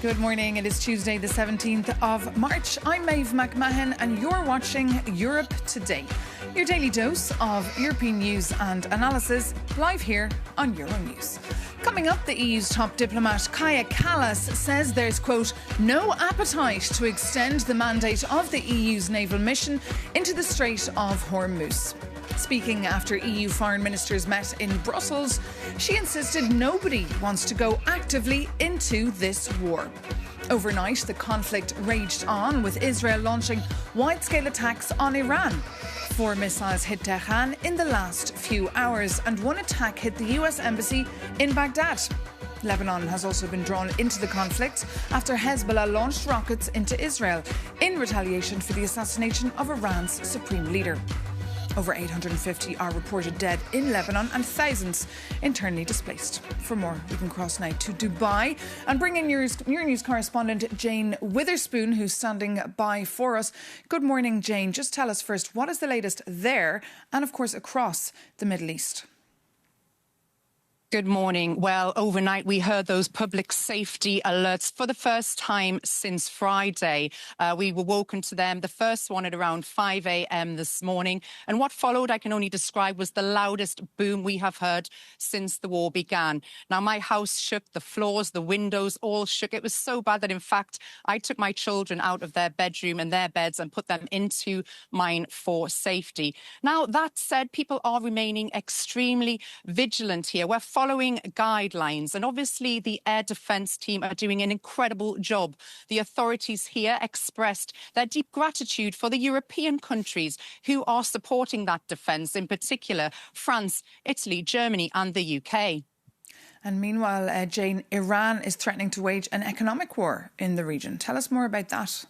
Good morning. It is Tuesday, the 17th of March. I'm Maeve McMahon and you're watching Europe Today, your daily dose of European news and analysis, live here on Euronews. Coming up, the EU's top diplomat Kaja Kallas says there's, quote, no appetite to extend the mandate of the EU's naval mission into the Strait of Hormuz. Speaking after EU foreign ministers met in Brussels, she insisted nobody wants to go actively into this war. Overnight, the conflict raged on, with Israel launching wide-scale attacks on Iran. 4 missiles hit Tehran in the last few hours, and one attack hit the US embassy in Baghdad. Lebanon has also been drawn into the conflict after Hezbollah launched rockets into Israel in retaliation for the assassination of Iran's supreme leader. Over 850 are reported dead in Lebanon and thousands internally displaced. For more, we can cross now to Dubai and bring in your news correspondent Jane Witherspoon, who's standing by for us. Good morning, Jane. Just tell us first, what is the latest there and, of course, across the Middle East? Good morning. Well, overnight we heard those public safety alerts for the first time since Friday. We were woken to them, the first one at around 5 a.m. this morning. And what followed I can only describe was the loudest boom we have heard since the war began. Now, my house shook, the floors, the windows all shook. It was so bad that, in fact, I took my children out of their bedroom and their beds and put them into mine for safety. Now, that said, people are remaining extremely vigilant here. We're following guidelines, and obviously the air defence team are doing an incredible job. The authorities here expressed their deep gratitude for the European countries who are supporting that defence, in particular France, Italy, Germany and the UK. And meanwhile, Jane, Iran is threatening to wage an economic war in the region. Tell us more about that.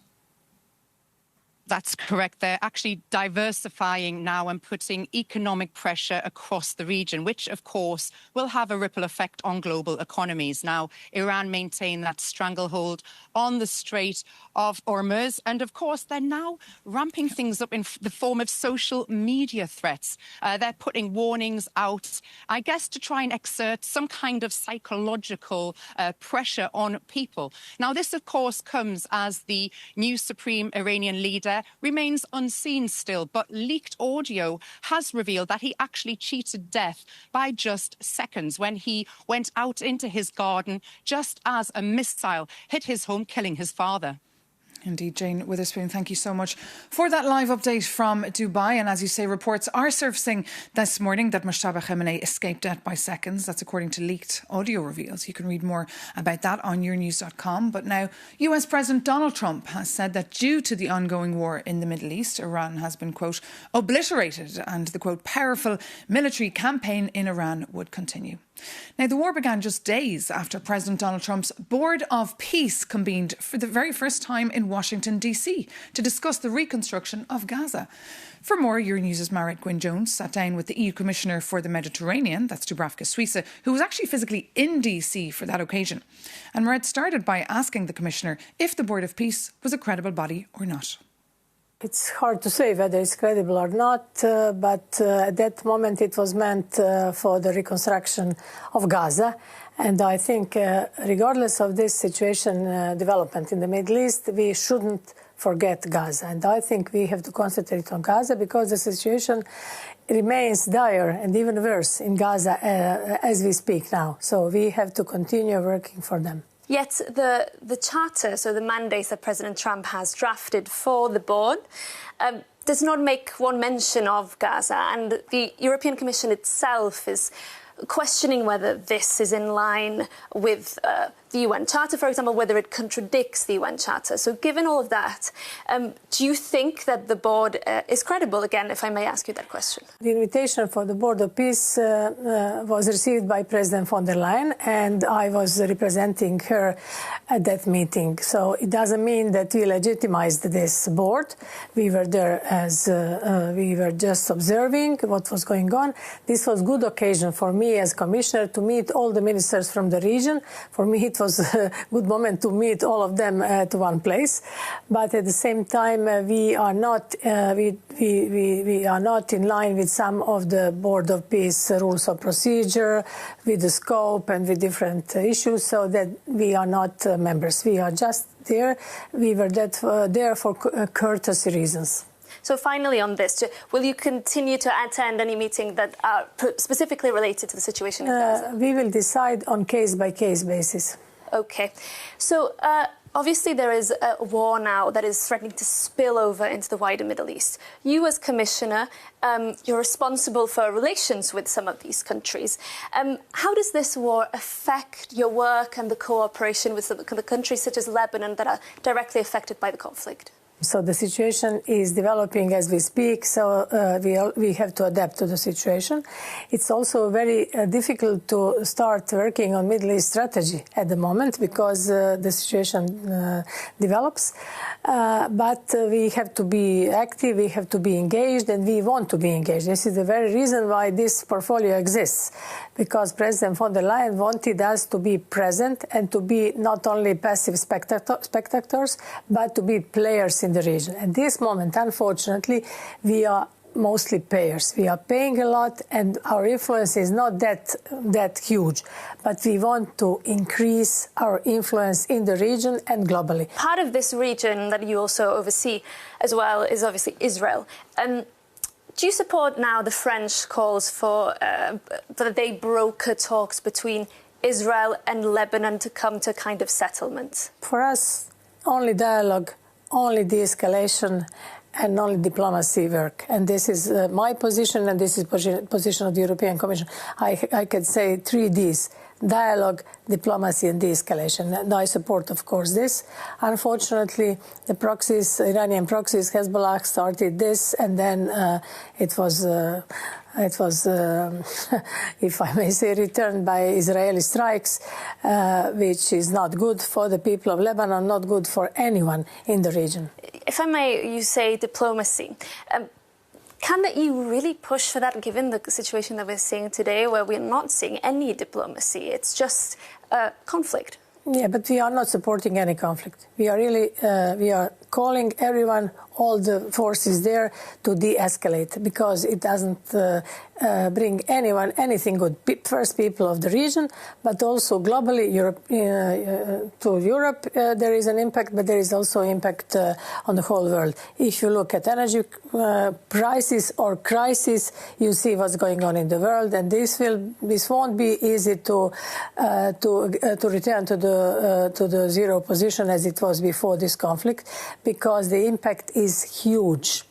That's correct. They're actually diversifying now and putting economic pressure across the region, which, of course, will have a ripple effect on global economies. Now, Iran maintain that stranglehold on the Strait of Hormuz. And, of course, they're now ramping things up in the form of social media threats. They're putting warnings out, I guess, to try and exert some kind of psychological pressure on people. Now, this, of course, comes as the new supreme Iranian leader remains unseen still, but leaked audio has revealed that he actually cheated death by just seconds when he went out into his garden just as a missile hit his home, killing his father. Indeed, Jane Witherspoon, thank you so much for that live update from Dubai. And as you say, reports are surfacing this morning that Mojtaba Khamenei escaped death by seconds. That's according to leaked audio reveals. You can read more about that on Euronews.com. But now, US President Donald Trump has said that due to the ongoing war in the Middle East, Iran has been, quote, obliterated, and the, quote, powerful military campaign in Iran would continue. Now, the war began just days after President Donald Trump's Board of Peace convened for the very first time in Washington, D.C. to discuss the reconstruction of Gaza. For more, Euronews' Marit Gwynne-Jones sat down with the EU Commissioner for the Mediterranean, that's Dubravka Šuica, who was actually physically in D.C. for that occasion. And Marit started by asking the Commissioner if the Board of Peace was a credible body or not. It's hard to say whether it's credible or not, but at that moment it was meant for the reconstruction of Gaza. And I think regardless of this situation development in the Middle East, we shouldn't forget Gaza. And I think we have to concentrate on Gaza because the situation remains dire and even worse in Gaza as we speak now. So we have to continue working for them. Yet the charter, so the mandates that President Trump has drafted for the board, does not make one mention of Gaza. And the European Commission itself is questioning whether this is in line with the UN Charter, for example, whether it contradicts the UN Charter. So given all of that, do you think that the board is credible? Again, if I may ask you that question. The invitation for the Board of Peace was received by President von der Leyen, and I was representing her at that meeting. So it doesn't mean that we legitimized this board. We were there as we were just observing what was going on. This was a good occasion for me as Commissioner to meet all the ministers from the region. For me, it it was a good moment to meet all of them at one place. But at the same time, we are not we are not in line with some of the Board of Peace rules of procedure, with the scope and with different issues, so that we are not members. We are just there. We were there for courtesy reasons. So finally on this, will you continue to attend any meeting that are specifically related to the situation in Gaza? We will decide on case-by-case basis. Okay. So obviously there is a war now that is threatening to spill over into the wider Middle East. You as Commissioner, you're responsible for relations with some of these countries. How does this war affect your work and the cooperation with the countries such as Lebanon that are directly affected by the conflict? So the situation is developing as we speak, so we have to adapt to the situation. It's also very difficult to start working on Middle East strategy at the moment because the situation develops. But we have to be active, we have to be engaged, and we want to be engaged. This is the very reason why this portfolio exists, because President von der Leyen wanted us to be present and to be not only passive spectators, but to be players in the region. At this moment, unfortunately, we are mostly payers. We are paying a lot, and our influence is not that huge. But we want to increase our influence in the region and globally. Part of this region that you also oversee as well is obviously Israel. Do you support now the French calls for that they broker talks between Israel and Lebanon to come to a kind of settlement? For us, only dialogue, only de-escalation, and only diplomacy work. And this is my position, and this is position of the European Commission. I can say 3 Ds: dialogue, diplomacy, and de-escalation. And I support, of course, this. Unfortunately, the proxies, Iranian proxies, Hezbollah started this, and then it was, if I may say, returned by Israeli strikes, which is not good for the people of Lebanon, not good for anyone in the region. If I may, you say diplomacy. Can the EU really push for that, given the situation that we're seeing today, where we're not seeing any diplomacy? It's just conflict. Yeah, but we are not supporting any conflict. We are really we are calling everyone, all the forces there, to de-escalate, because it doesn't bring anyone anything good. First, people of the region, but also globally, to Europe, there is an impact, but there is also impact on the whole world. If you look at energy prices or crisis, you see what's going on in the world, and this won't be easy to return to the zero position as it was before this conflict, because the impact is huge,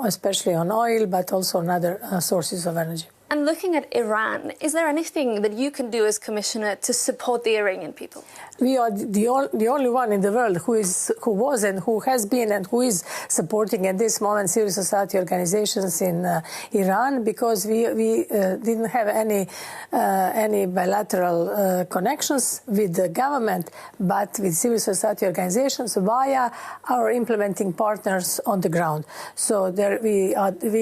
especially on oil, but also on other sources of energy. And looking at Iran, is there anything that you can do as Commissioner to support the Iranian people? We are the only one in the world who was and who has been and who is supporting at this moment civil society organizations in Iran, because we didn't have any bilateral connections with the government, but with civil society organizations via our implementing partners on the ground. So there we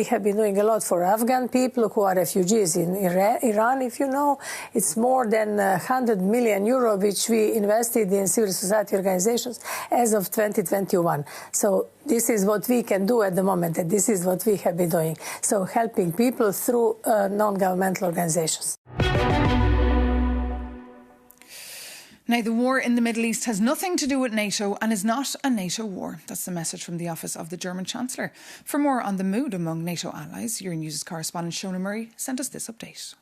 have been doing a lot for Afghan people who are refugees in Iran. If you know, it's more than 100 million euro which we invested in civil society organizations as of 2021. So this is what we can do at the moment, and this is what we have been doing. So helping people through non-governmental organizations. Now, the war in the Middle East has nothing to do with NATO and is not a NATO war. That's the message from the office of the German Chancellor. For more on the mood among NATO allies, Euronews correspondent Shona Murray sent us this update.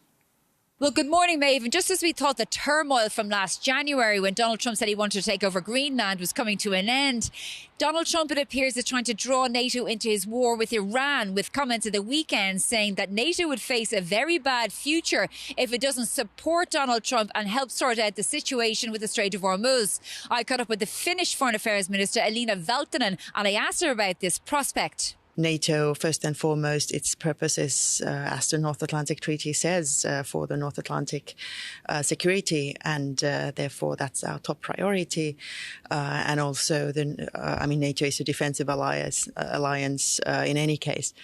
Well, good morning, Maeve. And just as we thought the turmoil from last January when Donald Trump said he wanted to take over Greenland was coming to an end, Donald Trump, it appears, is trying to draw NATO into his war with Iran, with comments at the weekend saying that NATO would face a very bad future if it doesn't support Donald Trump and help sort out the situation with the Strait of Hormuz. I caught up with the Finnish Foreign Affairs Minister, Elina Valtonen, and I asked her about this prospect. NATO, first and foremost, its purpose is, as the North Atlantic Treaty says, for the North Atlantic security, and therefore that's our top priority. And also, NATO is a defensive alliance in any case.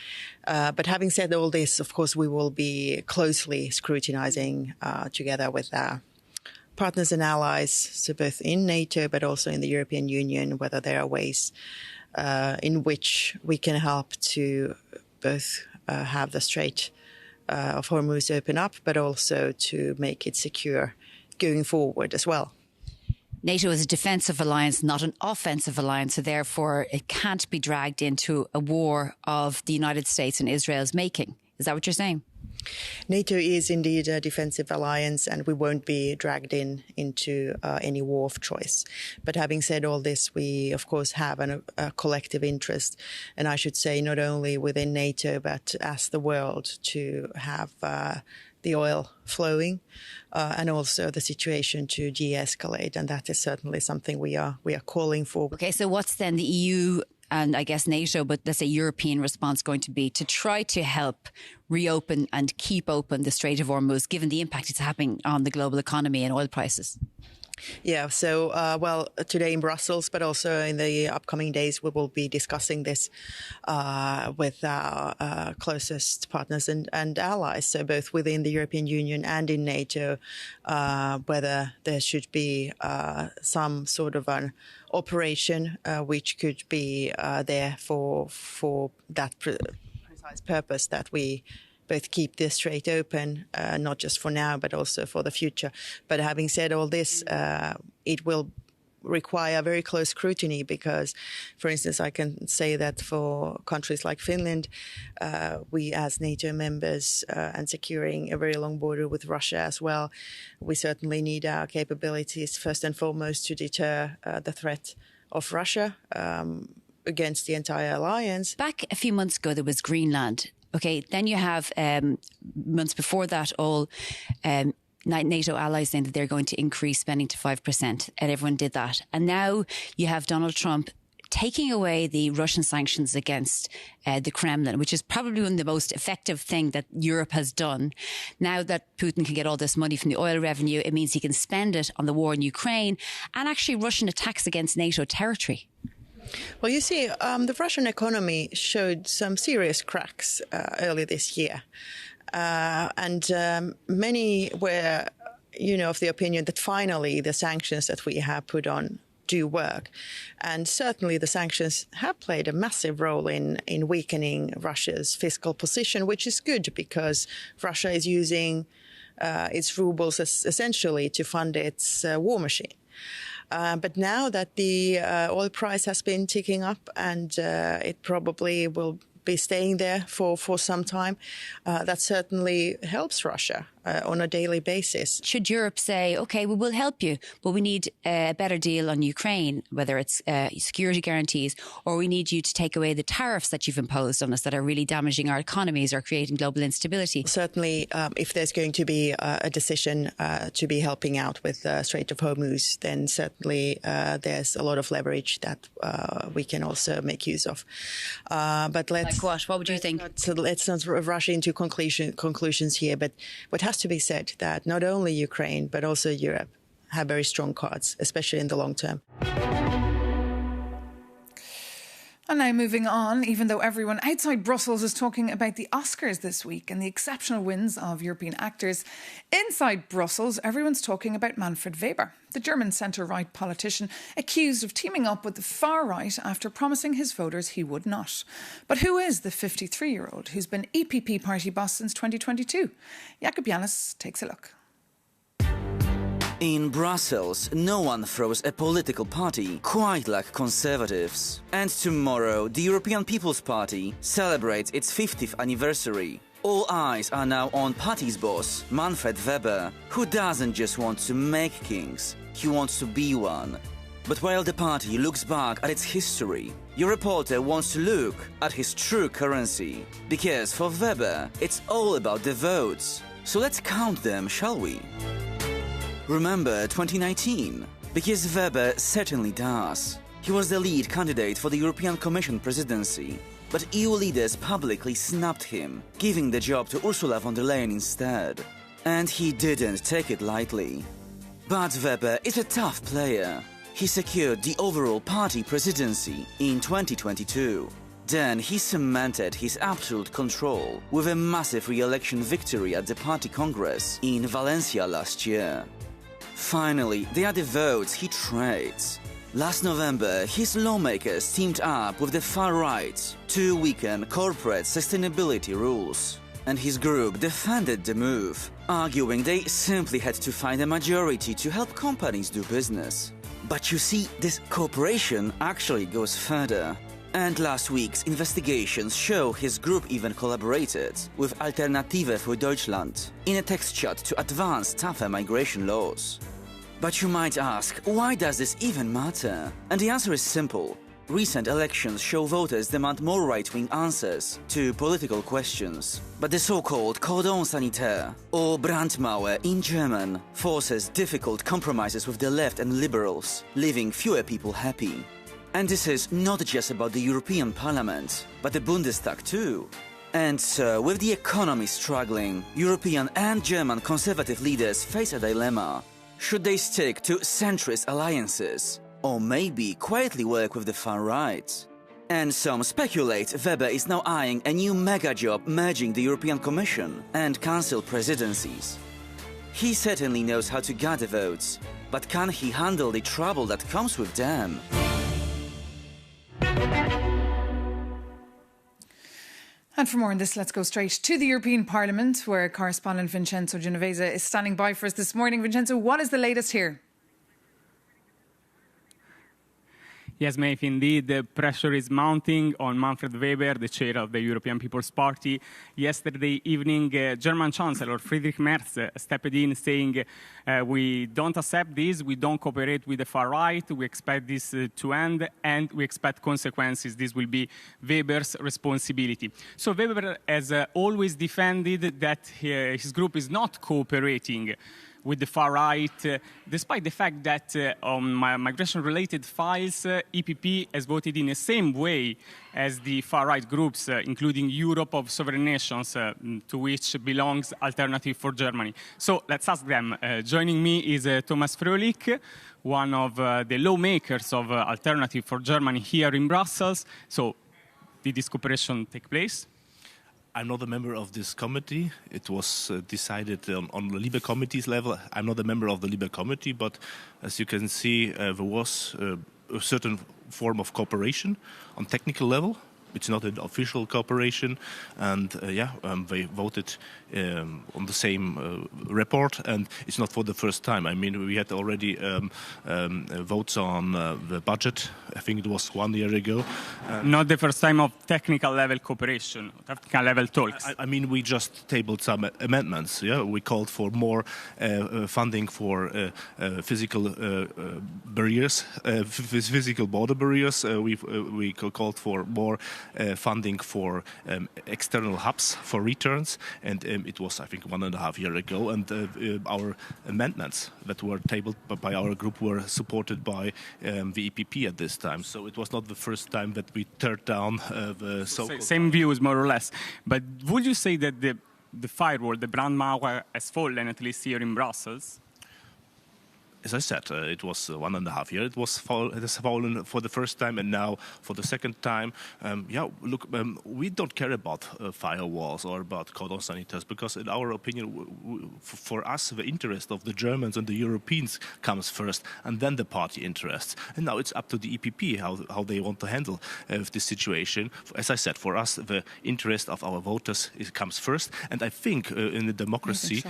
But having said all this, of course, we will be closely scrutinizing, together with our partners and allies, so both in NATO but also in the European Union, whether there are ways in which we can help to both have the Strait of Hormuz open up, but also to make it secure going forward as well. NATO is a defensive alliance, not an offensive alliance, so therefore it can't be dragged into a war of the United States and Israel's making. Is that what you're saying? NATO is indeed a defensive alliance, and we won't be dragged into any war of choice. But having said all this, we, of course, have a collective interest, and I should say not only within NATO, but as the world, to have the oil flowing and also the situation to de-escalate. And that is certainly something we are calling for. OK, so what's then the EU and I guess NATO, but let's say European response going to be to try to help reopen and keep open the Strait of Hormuz, given the impact it's having on the global economy and oil prices? Yeah, so, well, today in Brussels, but also in the upcoming days, we will be discussing this with our closest partners and allies, so both within the European Union and in NATO, whether there should be some sort of an operation which could be there for that precise purpose, that we both keep this strait open, not just for now, but also for the future. But having said all this, it will require very close scrutiny because, for instance, I can say that for countries like Finland, we as NATO members and securing a very long border with Russia as well, we certainly need our capabilities first and foremost to deter the threat of Russia against the entire alliance. Back a few months ago, there was Greenland. OK, then you have months before that, all NATO allies saying that they're going to increase spending to 5%, and everyone did that. And now you have Donald Trump taking away the Russian sanctions against the Kremlin, which is probably one of the most effective thing that Europe has done. Now that Putin can get all this money from the oil revenue, it means he can spend it on the war in Ukraine and actually Russian attacks against NATO territory. Well, you see, the Russian economy showed some serious cracks early this year. And many were, of the opinion that finally the sanctions that we have put on do work. And certainly the sanctions have played a massive role in weakening Russia's fiscal position, which is good because Russia is using its rubles essentially to fund its war machine. But now that the oil price has been ticking up and it probably will be staying there for some time, that certainly helps Russia on a daily basis. Should Europe say, OK, we will help you, but we need a better deal on Ukraine, whether it's security guarantees, or we need you to take away the tariffs that you've imposed on us that are really damaging our economies or creating global instability? Certainly, if there's going to be a decision to be helping out with the Strait of Hormuz, then certainly there's a lot of leverage that we can also make use of. But let's... Like what? What would you think? Let's not rush into conclusions here, but what has to be said that not only Ukraine, but also Europe have very strong cards, especially in the long term. And now moving on, even though everyone outside Brussels is talking about the Oscars this week and the exceptional wins of European actors, inside Brussels, everyone's talking about Manfred Weber, the German centre-right politician accused of teaming up with the far right after promising his voters he would not. But who is the 53-year-old who's been EPP party boss since 2022? Jakub Janis takes a look. In Brussels, no one throws a political party quite like Conservatives. And tomorrow, the European People's Party celebrates its 50th anniversary. All eyes are now on party's boss, Manfred Weber, who doesn't just want to make kings, he wants to be one. But while the party looks back at its history, your reporter wants to look at his true currency. Because for Weber, it's all about the votes. So let's count them, shall we? Remember 2019? Because Weber certainly does. He was the lead candidate for the European Commission presidency, but EU leaders publicly snubbed him, giving the job to Ursula von der Leyen instead. And he didn't take it lightly. But Weber is a tough player. He secured the overall party presidency in 2022. Then he cemented his absolute control with a massive re-election victory at the party congress in Valencia last year. Finally, they are the votes he trades. Last November, his lawmakers teamed up with the far right to weaken corporate sustainability rules. And his group defended the move, arguing they simply had to find a majority to help companies do business. But you see, this cooperation actually goes further. And last week's investigations show his group even collaborated with Alternative für Deutschland in a text chat to advance tougher migration laws. But you might ask, why does this even matter? And the answer is simple. Recent elections show voters demand more right-wing answers to political questions. But the so-called cordon sanitaire, or Brandmauer in German, forces difficult compromises with the left and liberals, leaving fewer people happy. And this is not just about the European Parliament, but the Bundestag too. And so, with the economy struggling, European and German conservative leaders face a dilemma. Should they stick to centrist alliances? Or maybe quietly work with the far right? And some speculate Weber is now eyeing a new mega job merging the European Commission and Council presidencies. He certainly knows how to gather votes, but can he handle the trouble that comes with them? And for more on this, let's go straight to the European Parliament, where correspondent Vincenzo Genovese is standing by for us this morning. Vincenzo, what is the latest here? Yes, Maeve, indeed, the pressure is mounting on Manfred Weber, the chair of the European People's Party. Yesterday evening, German Chancellor Friedrich Merz stepped in saying, we don't accept this, we don't cooperate with the far right, we expect this to end, and we expect consequences. This will be Weber's responsibility. So Weber has always defended that his group is not cooperating with the far right, despite the fact that on migration-related files, EPP has voted in the same way as the far-right groups, including Europe of Sovereign Nations, to which belongs Alternative for Germany. So let's ask them. Joining me is Thomas Fröhlich, one of the lawmakers of Alternative for Germany here in Brussels. So did this cooperation take place? I'm not a member of this committee. It was decided on the Libe committee's level. I'm not a member of the Libe committee, but as you can see, there was a certain form of cooperation on technical level. It's not an official cooperation, and they voted on the same report, and it's not for the first time. I mean, we had already votes on the budget. I think it was 1 year ago. Not the first time of technical level cooperation, technical level talks. I mean, we just tabled some amendments. Yeah, we called for more funding for physical barriers, physical border barriers. We called for more funding for external hubs for returns, and it was, I think, 1.5 years ago. And our amendments that were tabled by our group were supported by the EPP at this time. So it was not the first time that we turned down the so-called... Same views, more or less. But would you say that the firewall, the Brandmauer, has fallen, at least here in Brussels? As I said, it was 1.5 years. It has fallen for the first time, and now for the second time. We don't care about firewalls or about cordon sanitaires, because in our opinion, for us, the interest of the Germans and the Europeans comes first, and then the party interests. And now it's up to the EPP how they want to handle this situation. As I said, for us, the interest of our voters comes first, and I think in a democracy,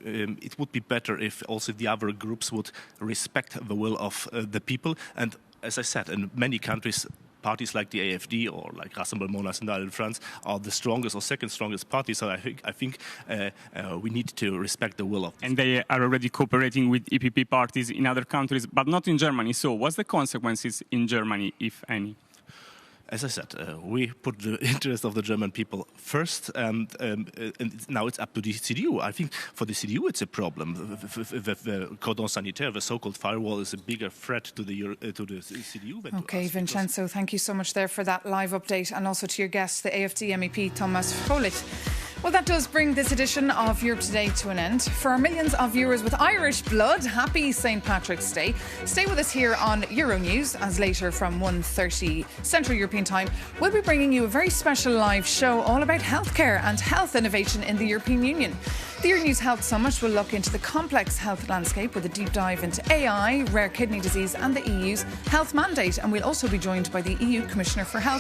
it would be better if also the other groups would respect the will of the people. And as I said, in many countries, parties like the AfD or like Rassemblement National in France are the strongest or second strongest party. So I think we need to respect the will of them. And they are already cooperating with EPP parties in other countries, but not in Germany. So what's the consequences in Germany, if any? As I said, we put the interest of the German people first, and now it's up to the CDU. I think for the CDU it's a problem. The cordon sanitaire, the so-called firewall, is a bigger threat to the CDU than Okay, to us. Vincenzo, thank you so much there for that live update, and also to your guest, the AfD MEP Thomas Fröhlich. Well, that does bring this edition of Europe Today to an end. For our millions of viewers with Irish blood, happy St. Patrick's Day. Stay with us here on Euronews, as later from 1:30 Central European Time, we'll be bringing you a very special live show all about healthcare and health innovation in the European Union. The Euronews Health Summit will look into the complex health landscape with a deep dive into AI, rare kidney disease and the EU's health mandate. And we'll also be joined by the EU Commissioner for Health,